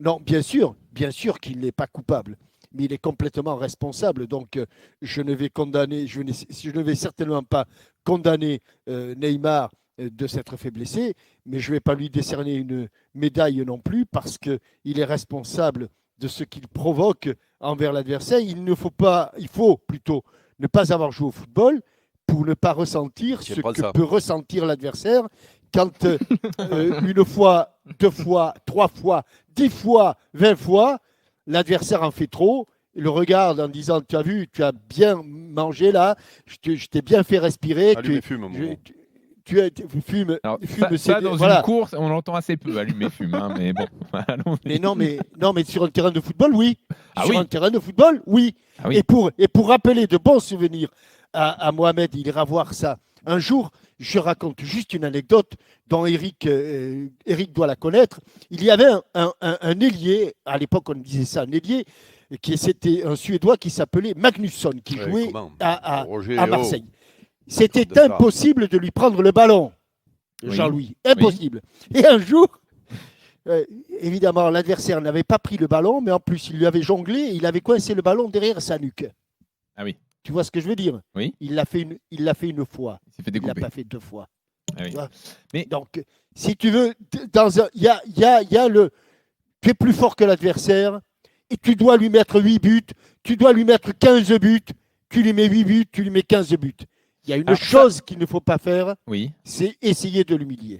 Non, bien sûr qu'il n'est pas coupable, mais il est complètement responsable. Donc, je ne vais condamner, je ne vais certainement pas condamner Neymar de s'être fait blesser, mais je ne vais pas lui décerner une médaille non plus parce qu'il est responsable de ce qu'il provoque envers l'adversaire. Il faut plutôt ne pas avoir joué au football pour ne pas ressentir Tiens, ce prends que ça. peut ressentir l'adversaire quand une fois, deux fois, trois fois, 10 fois, 20 fois, l'adversaire en fait trop, il le regarde en disant, tu as vu, tu as bien mangé là, je t'ai bien fait respirer, Allume et fume, Momo. tu fumes, Alors, fume, dans une voilà. course, on l'entend assez peu, allumer fume, hein, mais bon, allons-y. Non, mais sur un terrain de football, oui. Ah Sur un oui, terrain de football, oui. ah oui, Et pour rappeler de bons souvenirs à Mohamed, il ira voir ça. Un jour, je raconte juste une anecdote dont Eric doit la connaître. Il y avait un ailier, à l'époque on disait ça, un ailier, c'était un Suédois qui s'appelait Magnusson, qui Ouais, jouait comment Roger, à oh, Marseille. comme C'était de ça. impossible de lui prendre le ballon, oui, Jean-Louis. oui. Impossible. Et un jour, évidemment, l'adversaire n'avait pas pris le ballon, mais en plus, il lui avait jonglé et il avait coincé le ballon derrière sa nuque. Ah oui, Tu vois ce que je veux dire? oui, Il l'a fait une fois. il s'est fait Il ne l'a découper. pas fait 2 fois. Ah oui. Tu vois. Mais Donc, si tu veux, il y a le. Tu es plus fort que l'adversaire et tu dois lui mettre 8 buts, tu dois lui mettre 15 buts, tu lui mets 8 buts, tu lui mets 15 buts. Il y a une alors, ça, chose qu'il ne faut pas faire, oui. c'est essayer de l'humilier.